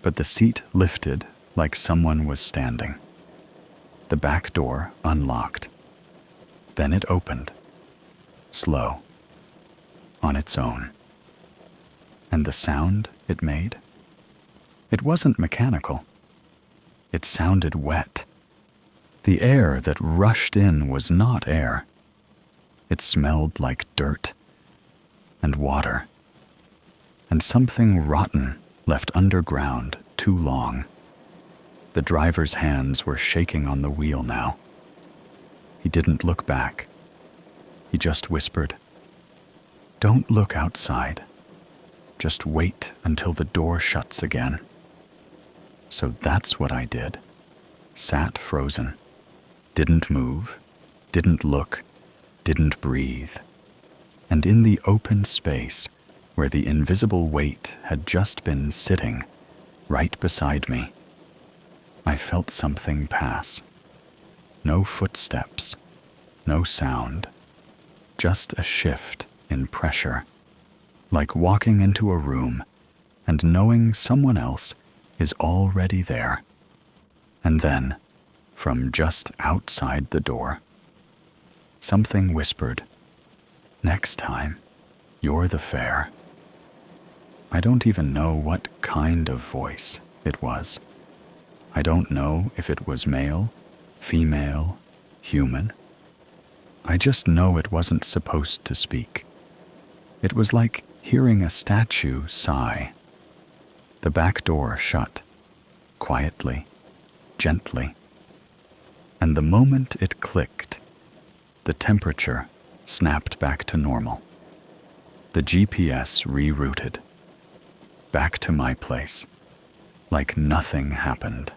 but the seat lifted like someone was standing. The back door unlocked. Then it opened, slow, on its own. And the sound it made? It wasn't mechanical. It sounded wet. The air that rushed in was not air. It smelled like dirt and water and something rotten left underground too long. The driver's hands were shaking on the wheel now. He didn't look back. He just whispered, "Don't look outside. Just wait until the door shuts again." So that's what I did. Sat frozen. Didn't move. Didn't look. Didn't breathe. And in the open space where the invisible weight had just been sitting, right beside me, I felt something pass. No footsteps, no sound, just a shift in pressure, like walking into a room and knowing someone else is already there. And then, from just outside the door, something whispered, "Next time, you're the fare." I don't even know what kind of voice it was. I don't know if it was male, female, human. I just know it wasn't supposed to speak. It was like hearing a statue sigh. The back door shut, quietly, gently. And the moment it clicked, the temperature snapped back to normal. The GPS rerouted. Back to my place, like nothing happened.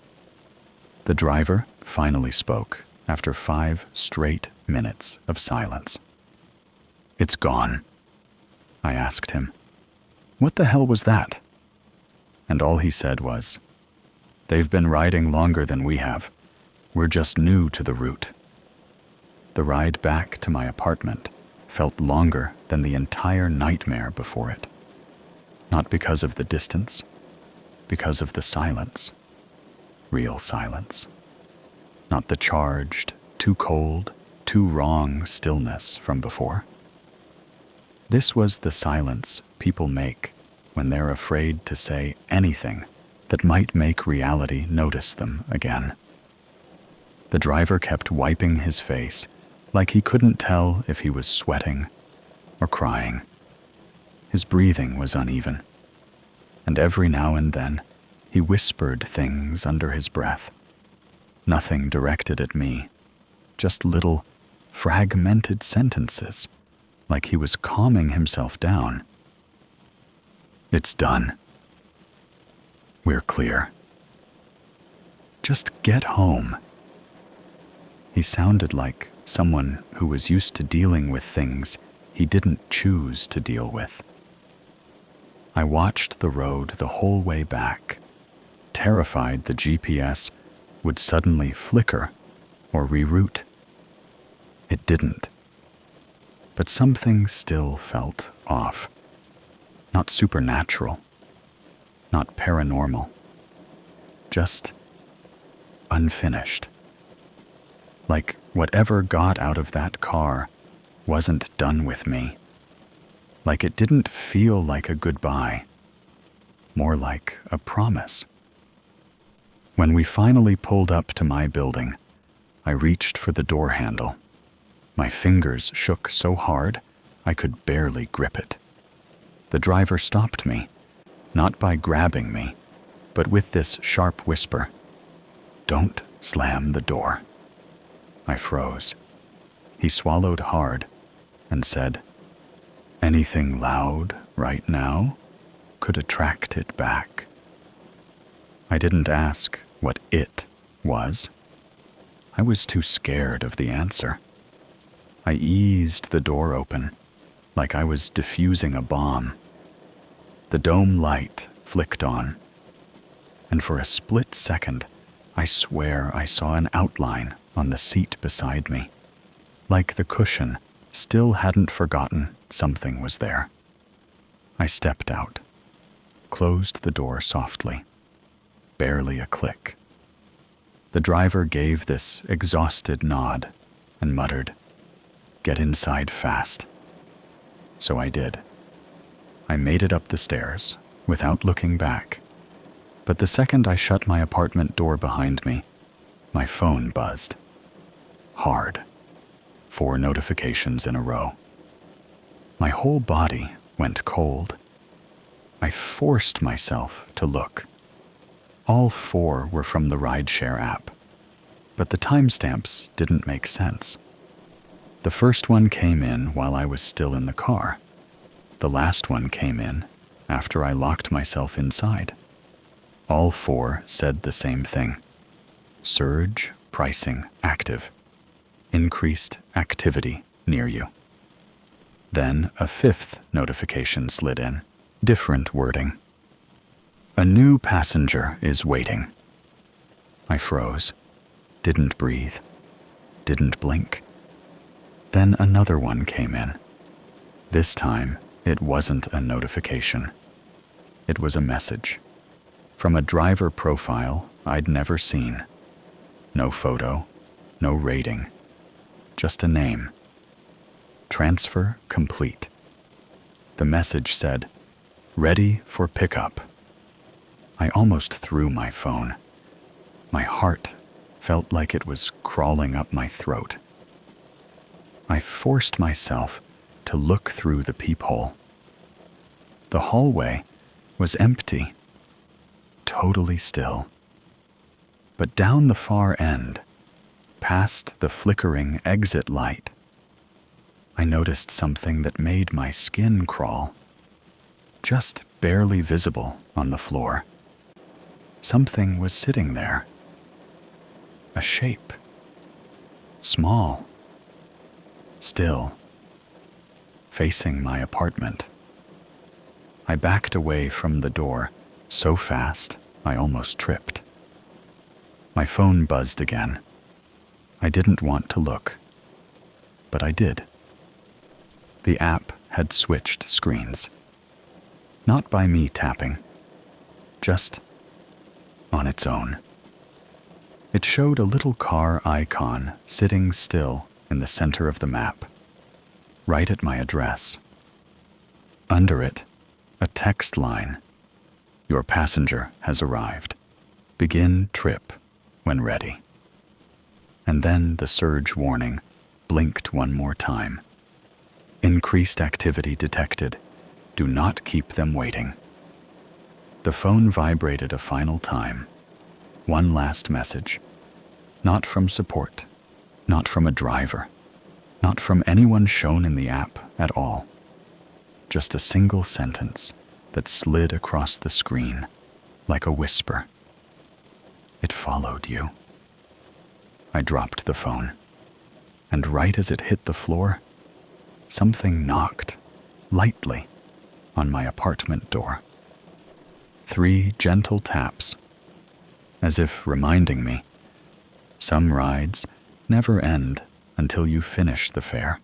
The driver finally spoke after 5 straight minutes of silence. "It's gone," I asked him. "What the hell was that?" And all he said was, "They've been riding longer than we have. We're just new to the route." The ride back to my apartment felt longer than the entire nightmare before it. Not because of the distance, because of the silence. Real silence. Not the charged, too cold, too wrong stillness from before. This was the silence people make when they're afraid to say anything that might make reality notice them again. The driver kept wiping his face like he couldn't tell if he was sweating or crying. His breathing was uneven, and every now and then he whispered things under his breath. Nothing directed at me, just little fragmented sentences, like he was calming himself down. "It's done. We're clear. Just get home." He sounded like someone who was used to dealing with things he didn't choose to deal with. I watched the road the whole way back, terrified the GPS would suddenly flicker or reroute. It didn't. But something still felt off. Not supernatural. Not paranormal. Just unfinished. Like whatever got out of that car wasn't done with me. Like it didn't feel like a goodbye. More like a promise. When we finally pulled up to my building, I reached for the door handle. My fingers shook so hard I could barely grip it. The driver stopped me, not by grabbing me, but with this sharp whisper, "Don't slam the door." I froze. He swallowed hard and said, "Anything loud right now could attract it back." I didn't ask what it was. I was too scared of the answer. I eased the door open, like I was defusing a bomb. The dome light flicked on, and for a split second, I swear I saw an outline on the seat beside me, like the cushion still hadn't forgotten something was there. I stepped out, closed the door softly, barely a click. The driver gave this exhausted nod and muttered, "Get inside fast." So I did. I made it up the stairs without looking back. But the second I shut my apartment door behind me, my phone buzzed. Hard. 4 notifications in a row. My whole body went cold. I forced myself to look. All 4 were from the rideshare app, but the timestamps didn't make sense. The first one came in while I was still in the car. The last one came in after I locked myself inside. All 4 said the same thing. Surge pricing active. Increased activity near you. Then a 5th notification slid in. Different wording. A new passenger is waiting. I froze. Didn't breathe. Didn't blink. Then another one came in. This time, it wasn't a notification. It was a message. From a driver profile I'd never seen. No photo, no rating, just a name. Transfer complete. The message said, "Ready for pickup." I almost threw my phone. My heart felt like it was crawling up my throat. I forced myself to look through the peephole. The hallway was empty, totally still. But down the far end, past the flickering exit light, I noticed something that made my skin crawl. Just barely visible on the floor. Something was sitting there. A shape. Small. Still. Facing my apartment. I backed away from the door so fast I almost tripped. My phone buzzed again. I didn't want to look, but I did. The app had switched screens. Not by me tapping, just on its own. It showed a little car icon sitting still in the center of the map, right at my address. Under it, a text line. Your passenger has arrived. Begin trip when ready. And then the surge warning blinked one more time. Increased activity detected. Do not keep them waiting. The phone vibrated a final time. One last message. Not from support. Not from a driver. Not from anyone shown in the app at all. Just a single sentence that slid across the screen like a whisper. It followed you. I dropped the phone, and right as it hit the floor, something knocked lightly on my apartment door. 3 gentle taps, as if reminding me, some rides never end until you finish the fare.